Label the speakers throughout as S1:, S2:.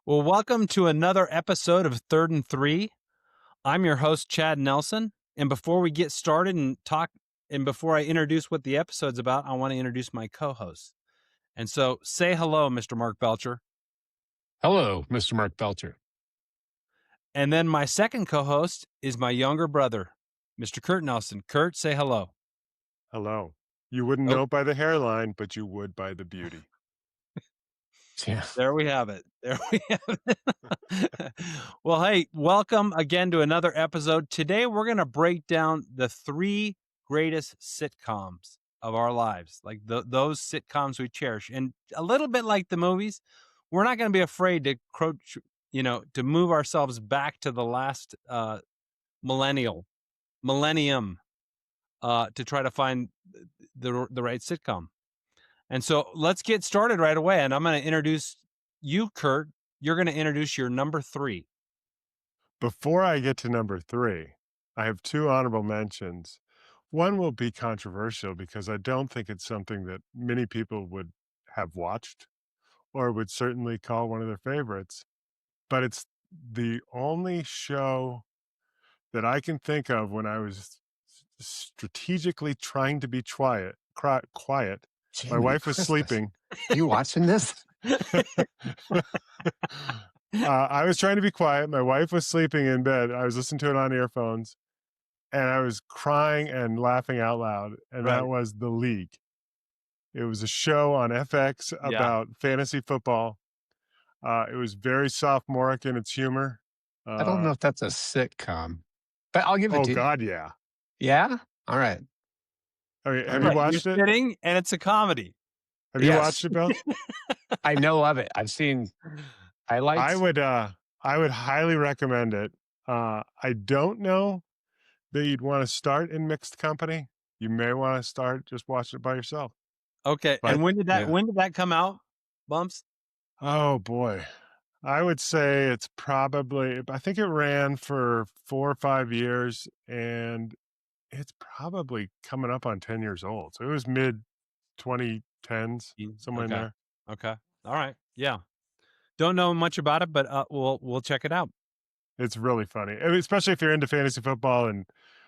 S1: Well, welcome to another episode of Third and Three. I'm your host, Chad Nelson. And before we get started and before I introduce what the episode's about, I want to introduce my co-host. And so say hello, Mr. Mark Belcher.
S2: Hello, Mr. Mark Belcher.
S1: And then my second co-host is my younger brother, Mr. Kurt Nelson. Kurt, say hello.
S3: Hello. You wouldn't know by the hairline, but you would by the beauty.
S2: Yeah.
S1: There we have it. Well, hey, welcome again to another episode. Today, we're going to break down the three greatest sitcoms of our lives, like those sitcoms we cherish. And a little bit like the movies, we're not going to be afraid to to move ourselves back to the last millennium to try to find the right sitcom. And so let's get started right away. And I'm going to introduce you, Kurt. You're going to introduce your number three.
S3: Before I get to number three, I have two honorable mentions. One will be controversial because I don't think it's something that many people would have watched or would certainly call one of their favorites. But it's the only show that I can think of when I was strategically trying to be quiet. My wife was sleeping.
S2: You watching this?
S3: I was trying to be quiet. My wife was sleeping in bed. I was listening to it on earphones, and I was crying and laughing out loud. And that was The League. It was a show on FX about fantasy football. It was very sophomoric in its humor.
S2: I don't know if that's a sitcom, but I'll give it to you.
S3: Oh, God, yeah.
S2: Yeah? All right.
S3: Okay, have you watched it?
S1: Sitting, and it's a comedy.
S3: Have you watched it, Bill?
S2: I know of it. I've seen highlights.
S3: I would highly recommend it. I don't know that you'd want to start in mixed company. You may want to start just watching it by yourself.
S1: Okay.
S3: But,
S1: and when did that come out, Bumps?
S3: Oh, boy. I would say it's probably, I think it ran for 4 or 5 years, and it's probably coming up on 10 years old. So it was mid 2010s, somewhere in there.
S1: Okay. All right. Yeah. Don't know much about it, but we'll check it out.
S3: It's really funny, especially if you're into fantasy football and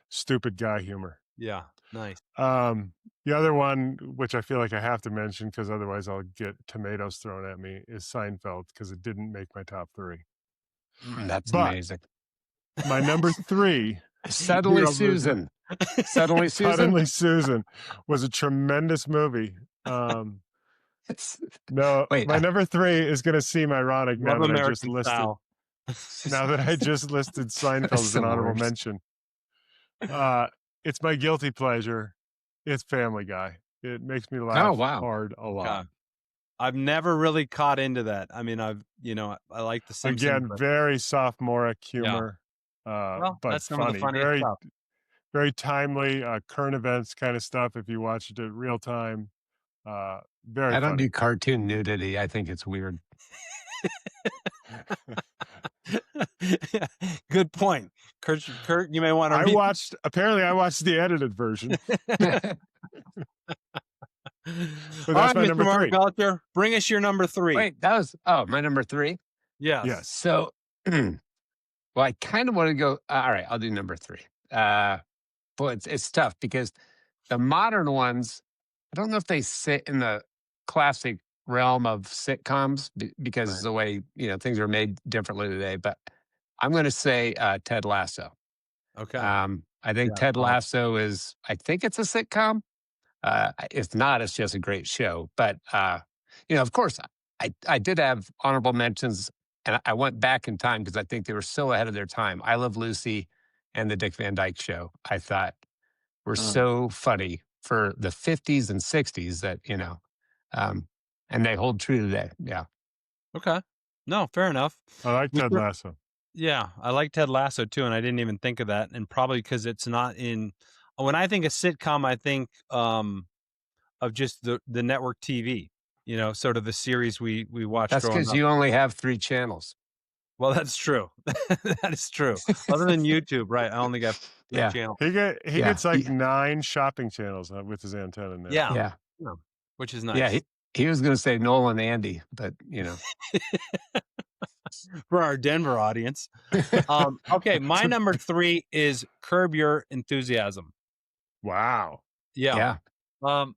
S3: stupid guy humor.
S1: Yeah. Nice.
S3: The other one, which I feel like I have to mention because otherwise I'll get tomatoes thrown at me, is Seinfeld, because it didn't make my top three.
S2: That's amazing.
S3: My number three,
S2: Suddenly Susan. Suddenly
S3: Susan was a tremendous movie. My number three is going to seem ironic now that I just listed. Now that I just listed Seinfeld as an honorable mention. It's my guilty pleasure. It's Family Guy. It makes me laugh hard a lot.
S1: God. I've never really caught into that. I mean, I like the Simpsons.
S3: Again, very sophomoric humor,
S1: but
S3: that's
S1: funny.
S3: Very, very timely, current events kind of stuff. If you watch it real time, very.
S2: I don't do cartoon nudity. I think it's weird.
S1: Good point, Kurt. You may want to.
S3: I watched the edited version.
S1: All right, Mr. Mark Belcher, bring us your number three.
S2: Wait, that was my number three.
S3: Yes.
S2: So, well, I kind of want to go. All right, I'll do number three. But it's tough because the modern ones, I don't know if they sit in the classic realm of sitcoms because of the way things are made differently today. But I'm going to say Ted Lasso.
S1: Okay.
S2: I think Ted Lasso is. I think it's a sitcom. If not, it's just a great show. But of course, I did have honorable mentions, and I went back in time because I think they were so ahead of their time. I Love Lucy and the Dick Van Dyke Show, I thought, were so funny for the 50s and 60s that and they hold true today. Yeah.
S1: Okay. No, fair enough.
S3: I like Ted Lasso.
S1: Yeah, I like Ted Lasso too, and I didn't even think of that, and probably because it's not in. When I think of sitcom, I think of just the network TV. Sort of the series we watched.
S2: That's because you only have 3 channels.
S1: Well, that's true. That is true. Other than YouTube, right? I only got 3 channels.
S3: He gets like 9 shopping channels with his antenna in there.
S1: Yeah. Which is nice.
S2: Yeah, he was going to say Noel and Andy, but
S1: for our Denver audience. Okay, my number 3 is Curb Your Enthusiasm.
S3: Wow.
S1: Yeah.
S2: Yeah.
S1: Um,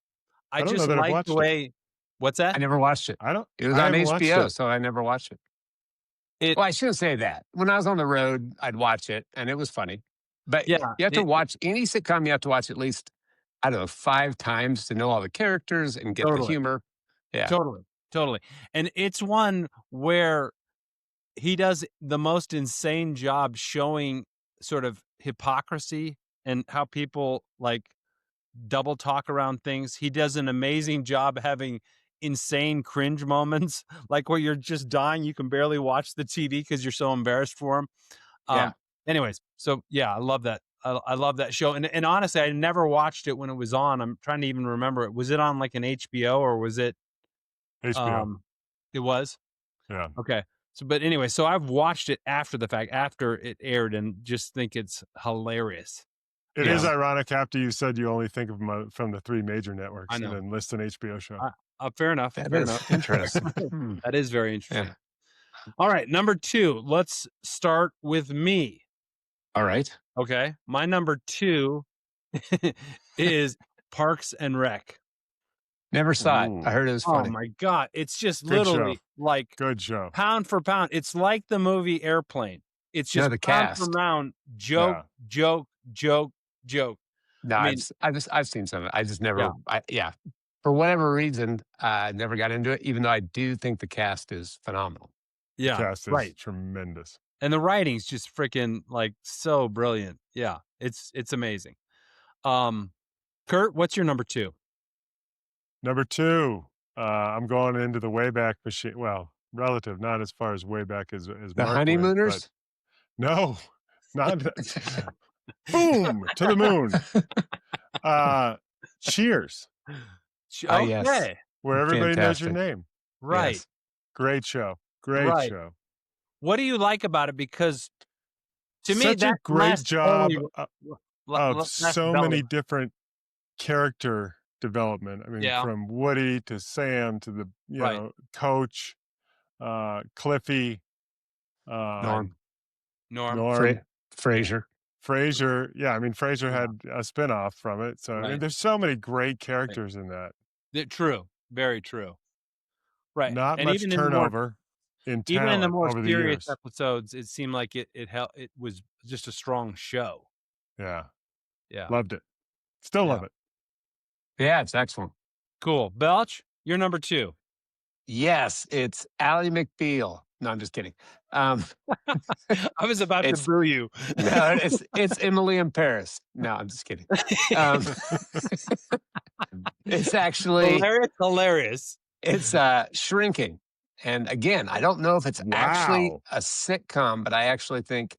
S1: I
S3: I don't know
S1: just
S3: that I've
S1: like the
S3: watched it.
S1: way What's that?
S2: I never watched it. It was
S3: I
S2: on
S3: haven't watched
S2: HBO,
S3: it.
S2: so I never watched it.
S1: It
S2: Well, I shouldn't say that. When I was on the road, I'd watch it, and it was funny. But
S1: Yeah,
S2: you have to watch any sitcom, you have to watch at least, I don't know, 5 times to know all the characters and get the
S1: totally,
S2: humor. Yeah.
S1: totally, totally, and it's one where he does the most insane job showing sort of hypocrisy and how people, like, double talk around things. He does an amazing job having insane cringe moments, like where you're just dying, you can barely watch the TV because 'cause you're so embarrassed for him.
S2: Yeah.
S1: Anyways, so yeah, I love that. I love that show, and honestly, I never watched it when it was on. I'm trying to even remember it. Was it on, like, an HBO or was it,
S3: HBO.
S1: um it was?
S3: Yeah.
S1: Okay. So, but anyway, so I've watched it after the fact, after it aired, and just think it's hilarious.
S3: It is
S1: Yeah,
S3: ironic after you said you only think of them from the 3 major
S1: I
S3: networks and
S1: know.
S3: then list an HBO show.
S1: I Fair enough,
S2: That
S1: fair
S2: is
S1: enough.
S2: interesting. Hmm.
S1: That is very
S2: Yeah.
S1: interesting. Alright, number 2, let's start with me,
S2: All right.
S1: okay? My number 2 is Parks and Rec.
S2: Never saw it. I
S3: Ooh,
S2: heard it was
S1: Oh
S2: funny.
S1: my god, it's just
S3: good show.
S1: literally, like,
S3: Good show.
S1: pound for pound. It's like the movie Airplane. It's
S2: No,
S1: just
S2: the
S1: pound for
S2: cast.
S1: pound, joke,
S3: Yeah.
S1: joke, joke, joke.
S2: No,
S1: I mean,
S2: I've seen some of it. I just
S1: yeah,
S2: never yeah. For whatever reason, I never got into it, even though I do think the cast is phenomenal.
S3: The
S1: yeah,
S3: cast is
S1: right.
S3: tremendous.
S1: And the writing's just freaking, like, so brilliant. Yeah, it's amazing. Um, Kurt, what's your number 2?
S3: Number 2, I'm going into the Wayback Machine. Well, relative, not as far as way back as
S2: The
S3: Mark went, but
S2: Honeymooners?
S3: no, not boom, to the moon. Uh, Cheers,
S2: Yes.
S1: Okay,
S3: where everybody knows your
S2: Fantastic.
S3: name.
S1: right,
S2: Yes.
S3: Great show. Great
S1: right.
S3: show.
S1: What do you like about it? Because to me,
S3: Such a
S1: that
S3: great
S1: lasts
S3: job
S1: only
S3: of
S1: lasts
S3: so
S1: belly.
S3: many different character development. I mean,
S1: Yeah,
S3: from Woody to Sam to the,
S1: right,
S3: coach, Cliffy,
S1: right.
S2: Norm.
S3: um,
S1: Norm,
S3: Norm,
S2: Frasier.
S3: Frasier. Yeah, I mean, Frasier
S1: yeah,
S3: had a spinoff from it. So, I mean,
S1: right,
S3: there's so many great
S1: right.
S3: characters in that.
S1: True, very true. Right,
S3: Not
S1: and
S3: much turnover in
S1: even in the
S3: talent
S1: more
S3: over the
S1: serious
S3: years.
S1: episodes, it seemed like it was just a strong show.
S3: Yeah,
S1: Yeah,
S3: loved it. Still
S1: yeah.
S3: love it.
S2: Yeah, it's excellent.
S1: Cool. Belch, you're number 2.
S2: Yes, it's Ally McBeal. No, I'm just kidding. Um,
S1: I was about to
S2: it's
S1: boo you.
S2: no, it's Emily in Paris. No, I'm just kidding. Um, it's actually
S1: Hilarious, hilarious.
S2: it's Shrinking. And again, I don't know if it's actually
S3: Wow.
S2: a sitcom, but I actually think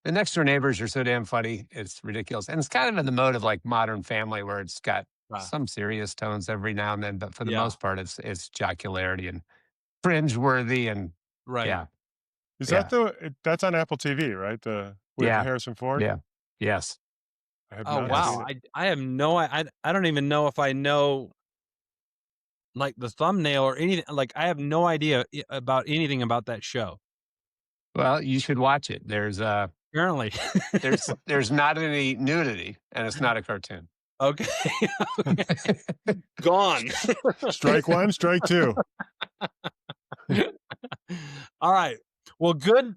S2: the next door neighbors are so damn funny. It's ridiculous. And it's kind of in the mode of like Modern Family where it's got
S1: Ah,
S2: some serious tones every now and then, but for the
S1: yeah,
S2: most part it's jocularity and cringe-worthy and
S1: right.
S2: yeah,
S3: Is that
S2: yeah,
S3: that's on Apple TV, right? With
S2: yeah,
S3: Harrison Ford?
S2: yeah, yes,
S3: I have
S1: Oh,
S3: not
S2: yes.
S3: seen
S1: wow.
S3: it.
S1: I have no I don't even know if I know, like, the thumbnail or anything. Like, I have no idea about anything about that show.
S2: Well, you should watch it.
S1: Apparently.
S2: There's not any nudity and it's not a cartoon.
S1: Okay. Gone.
S3: Strike one, strike two.
S1: All right. Well, good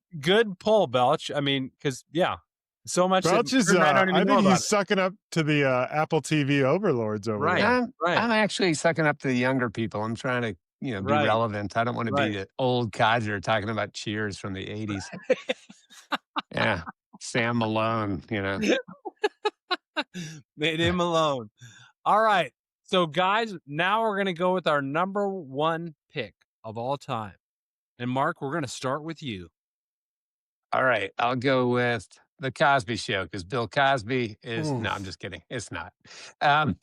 S1: pull, Belch. I mean, because yeah, so much that
S3: Welch is,
S1: Kurt and I don't
S3: I
S1: even know
S3: think
S1: about
S3: he's
S1: it.
S3: sucking up to the Apple TV overlords over
S1: Right,
S3: there.
S1: right,
S2: I'm actually sucking up to the younger people. I'm trying to, be
S1: right,
S2: relevant. I don't want to be
S1: right.
S2: the old codger talking about Cheers from the 80s. Yeah. Sam Malone.
S1: Made him alone. All right. So, guys, now we're gonna go with our number 1 pick of all time. And Mark, we're gonna start with you.
S2: All right. I'll go with The Cosby Show because Bill Cosby is, no, I'm
S3: Oof.
S2: just kidding. It's not. Um,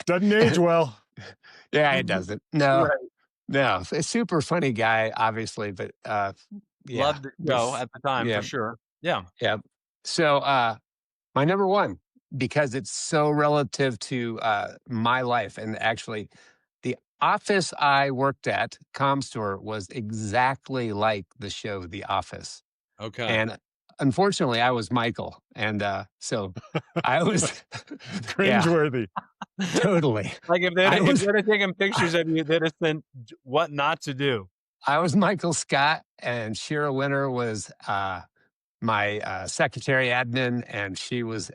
S3: Doesn't age well.
S2: yeah, it doesn't. No,
S1: Right.
S2: no. A super funny guy, obviously, but yeah.
S1: Loved the show at the time for
S2: Yeah.
S1: sure. Yeah.
S2: Yeah. So, my number 1, because it's so relative to, my life and actually the office I worked at, Comstore, was exactly like the show The Office.
S1: Okay.
S2: And unfortunately, I was Michael. And so I was, yeah,
S3: Cringeworthy.
S2: totally.
S1: Like
S2: I
S1: if
S2: was
S1: they'd have taken pictures of you, they'd have sent what not to do.
S2: I was Michael Scott, and Shira Winter was my secretary admin, and she was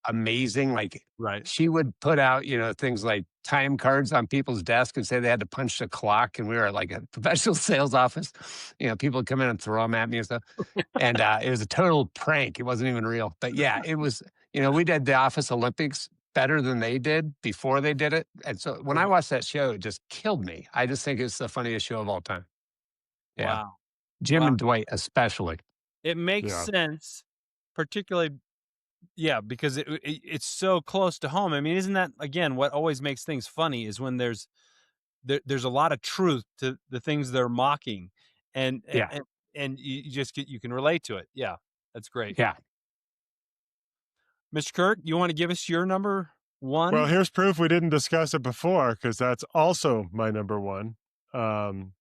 S2: amazing. Like
S1: Right.
S2: she would put out, things like time cards on people's desk and say they had to punch the clock. And we were at like a professional sales office. People would come in and throw them at me and stuff. And it was a total prank. It wasn't even real. But yeah, it was, we did the Office Olympics better than they did before they did it. And so when I
S1: Okay.
S2: watched that show, it just killed me. I just think it's the funniest show of all time. Yeah.
S1: Wow.
S2: Jim
S1: Wow.
S2: and Dwight, especially.
S1: It makes
S3: Yeah.
S1: sense, particularly, yeah, because it's so close to home. I mean, isn't that again what always makes things funny is when there's a lot of truth to the things they're mocking, and
S2: Yeah.
S1: and you can relate to it. Yeah, that's great.
S2: Yeah.
S1: Mr. Kirk, you want to give us your number
S3: Well,
S1: one?
S3: here's proof we didn't discuss it before because that's also my number one. Um,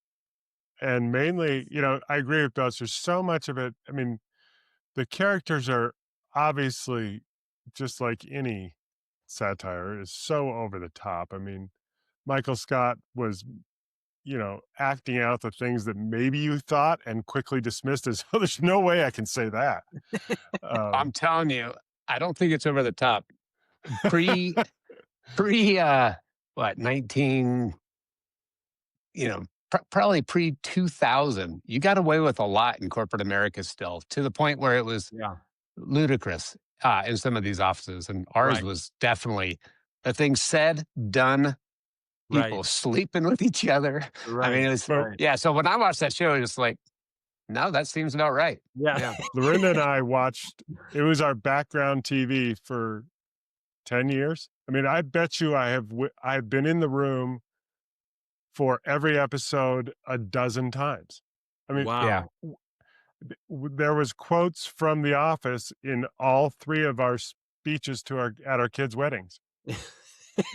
S3: and mainly, I agree with Gus. There's so much of it. I mean, the characters are obviously just like any satire is so over the top. I mean, Michael Scott was, acting out the things that maybe you thought and quickly dismissed as, oh, there's no way I can say that.
S2: I'm
S3: Um,
S2: telling you, I don't think it's over the top. Pre pre what 19, probably pre 2000, you got away with a lot in corporate America still, to the point where it was
S1: Yeah,
S2: ludicrous in some of these offices, and ours
S1: right,
S2: was definitely the thing said, done,
S1: right,
S2: people sleeping with each other. I mean,
S1: right,
S2: it was,
S3: but
S1: right.
S2: yeah. So when I watched that show, it was like, no, that seems about right.
S1: Yeah,
S2: Yeah.
S3: Lorinda and I watched, it was our background TV for 10 years. I mean, I bet you I've been in the room for every episode a dozen times. I mean,
S2: Yeah.
S1: wow.
S3: there was quotes from The Office in all three of our speeches at our kids' weddings.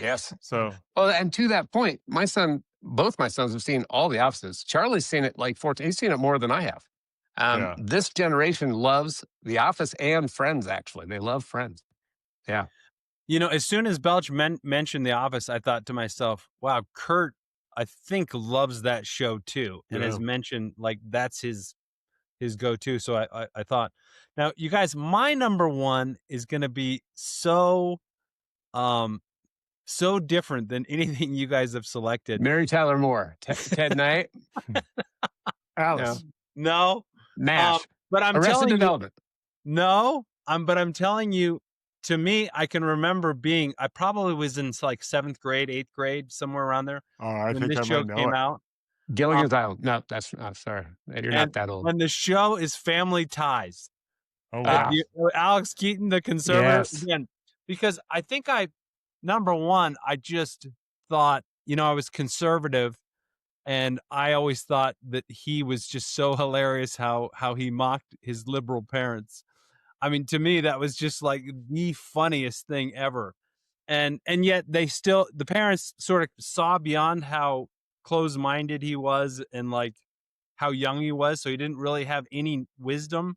S2: Yes.
S3: So
S2: Well, and to that point, both my sons have seen all the offices. Charlie's seen it like 14. He's seen it more than I have.
S3: yeah,
S2: This generation loves The Office and Friends, actually. They love Friends. Yeah.
S1: As soon as Belch mentioned The Office, I thought to myself, wow, Kurt, I think loves that show too, and has
S3: yeah.
S1: mentioned like that's his go-to. So I thought, now you guys, my number one is going to be um so different than anything you guys have selected.
S2: Mary Tyler Moore, Ted Knight, no,
S3: Alice.
S1: No, um,
S2: MASH,
S1: but I'm
S2: Arrested
S1: telling you,
S2: Development.
S1: no, but I'm telling you, to me, I can remember I probably was in like seventh grade, eighth grade, somewhere around there
S3: Oh, I
S1: when
S3: think
S1: this
S3: I
S1: show
S3: might know
S1: came
S3: it.
S1: out. Um,
S2: Gilligan's Island. No, that's sorry. You're not
S1: and
S2: that old.
S1: the show is Family Ties.
S3: Oh wow.
S1: Alex Keaton, the conservative,
S2: Yes.
S1: again, because I think number one, I just thought, I was conservative, and I always thought that he was just so hilarious how he mocked his liberal parents. I mean, to me, that was just like the funniest thing ever. And yet the parents sort of saw beyond how closed-minded he was and like how young he was. So he didn't really have any wisdom,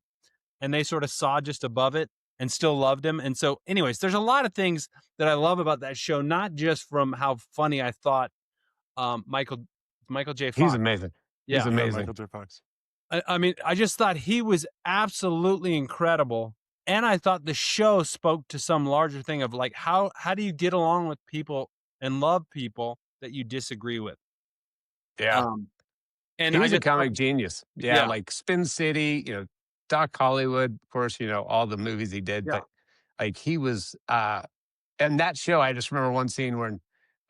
S1: and they sort of saw just above it and still loved him. And so anyways, there's a lot of things that I love about that show, not just from how funny I thought Michael J.
S2: He's
S1: Fox.
S2: amazing. He's
S1: Yeah.
S3: Yeah,
S2: amazing.
S3: Michael J. Fox.
S1: I mean, I just thought he was absolutely incredible. And I thought the show spoke to some larger thing of like how do you get along with people and love people that you disagree with?
S2: Yeah.
S1: Um, and
S2: He
S1: I
S2: was a
S1: just thought,
S2: comic genius. Yeah,
S1: yeah,
S2: like Spin City, Doc Hollywood, of course, all the movies he did,
S1: yeah,
S2: but like he was and that show, I just remember one scene when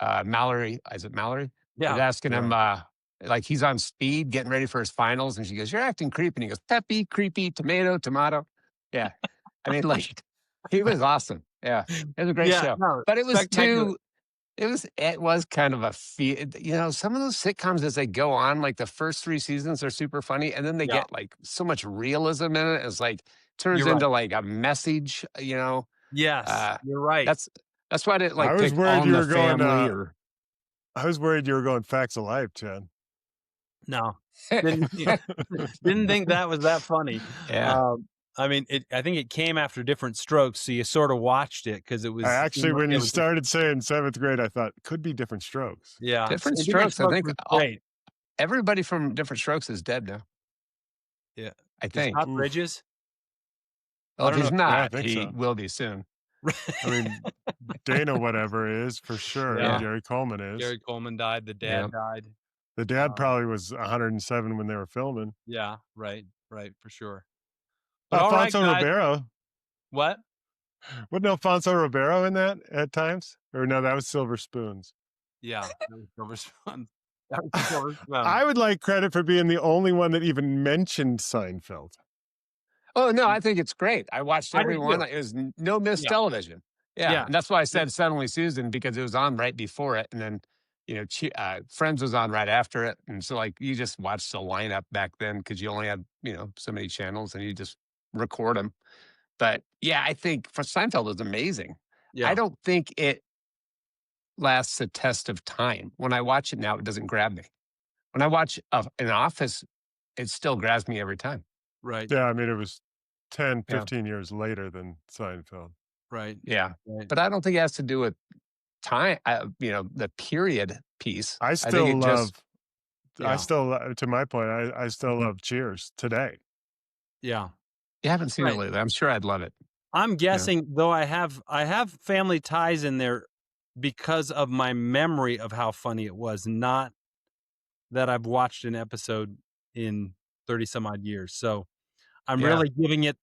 S2: Mallory, is it Mallory? Is
S1: yeah,
S2: asking him
S3: Yeah.
S2: like he's on speed getting ready for his finals, and she goes, "You're acting creepy." And he goes, "Peppy, creepy, tomato, tomato." Yeah. I mean, like he was awesome. Yeah. It was a great
S1: yeah.
S2: show.
S1: No,
S2: But
S1: spectacular.
S2: it was kind of a some of those sitcoms as they go on, like the first 3 seasons are super funny, and then they
S1: Yeah,
S2: get like so much realism in it. It's like turns
S1: you're right.
S2: into like a message,
S1: Yes,
S2: uh
S1: you're right.
S2: that's why I didn't
S3: I
S2: like
S3: was
S2: pick
S3: worried
S2: On
S3: you
S2: the
S3: were going
S2: Family or
S3: I was worried you were going Facts of Life, Chad.
S1: No, didn't didn't think that was that funny.
S2: Yeah.
S1: I mean, I think it came after Different Strokes, so you sort of watched it because it
S3: I
S1: was
S3: actually, when
S1: it
S3: you
S1: was
S3: started saying 7th grade, I thought, could be Different Strokes.
S1: yeah,
S2: Different
S1: Different
S2: Strokes. I
S1: Strokes
S2: think
S1: was great.
S2: everybody from Different Strokes is dead now.
S1: Yeah.
S2: I
S1: Is
S2: think.
S1: Todd
S3: Oof.
S1: Bridges?
S2: Well,
S1: I
S2: if
S1: don't know
S2: he's
S1: if
S3: Yeah, I
S2: not,
S3: think
S2: he
S3: so.
S2: will be soon.
S3: I mean, Dana whatever is, for sure, and
S1: Yeah.
S2: Yeah.
S3: Gary Coleman is.
S1: Gary Coleman died, the
S2: Yeah.
S1: dad died.
S3: The dad
S1: Um,
S3: probably was 107 when they were filming.
S1: yeah, right, for sure. But all right,
S3: Alfonso
S1: guys.
S3: Ribeiro.
S1: What?
S3: Wasn't Alfonso Ribeiro in that at times? Or no, that was Silver Spoons.
S1: Yeah, that was Silver Spoon. That was Silver Spoon.
S3: I would like credit for being the only one that even mentioned Seinfeld.
S2: Oh, no, I think it's great. I watched
S1: I
S2: every
S1: did
S2: one.
S1: too.
S2: It was no missed
S1: Yeah,
S2: television. Yeah,
S1: yeah,
S2: and that's why I
S1: yeah,
S2: said Suddenly Susan, because it was on right before it, and then, Friends was on right after it, and so, like, you just watched the lineup back then because you only had, so many channels, and you just record them. But, yeah, I think for Seinfeld is amazing. I
S1: yeah,
S2: don't think it lasts the test of time. When I watch it now, it doesn't grab me. When I watch an Office, it still grabs me every time.
S1: right,
S3: Yeah, I mean, it was 10,
S2: Yeah.
S3: 15 years later than Seinfeld.
S1: right,
S2: Yeah,
S1: right.
S2: but I don't think it has to do with time, the period piece.
S3: I
S2: I think
S3: still
S2: it just
S3: love,
S1: Yeah,
S3: to my point, I still love Cheers today.
S1: yeah,
S2: you haven't seen it
S1: right.
S2: lately. I'm sure I'd love it.
S1: I'm
S3: Yeah.
S1: guessing, though I have family ties in there because of my memory of how funny it was, not that I've watched an episode in 30 some odd years. So
S2: Yeah.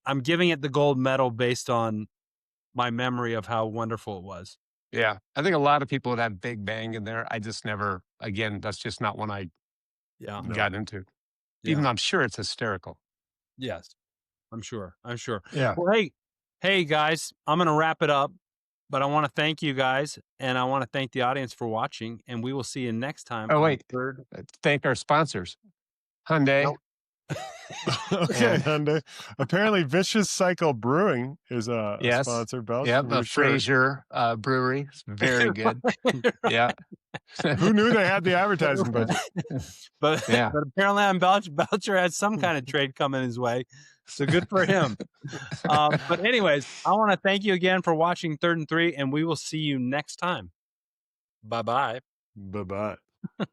S1: I'm giving it the gold medal based on my memory of how wonderful it was.
S2: Yeah. I think a lot of people would have Big Bang in there. I just never again, that's just not one I
S1: Yeah.
S3: No.
S2: got into.
S1: Yeah.
S2: Even though I'm sure it's hysterical.
S1: Yes. I'm sure. I'm sure.
S2: Yeah.
S1: Well, hey guys, I'm going to wrap it up, but I want to thank you guys and I want to thank the audience for watching, and we will see you next time
S2: Oh,
S1: on
S2: wait.
S1: third.
S2: Thank our sponsors. Hyundai.
S1: Nope.
S3: Okay,
S2: And
S3: Hyundai. Apparently, Vicious Cycle Brewing is a
S2: yes.
S3: sponsor, Belch,
S2: Yep.
S3: from
S2: A
S3: your shirt.
S2: Fraser brewery. It's very good. Yeah.
S3: Who knew they had the advertising budget?
S1: but
S2: Yeah.
S1: but apparently Belcher has some kind of trade coming his way. So good for him. But anyways, I want to thank you again for watching Third and Three, and we will see you next time. Bye-bye.
S3: Bye bye.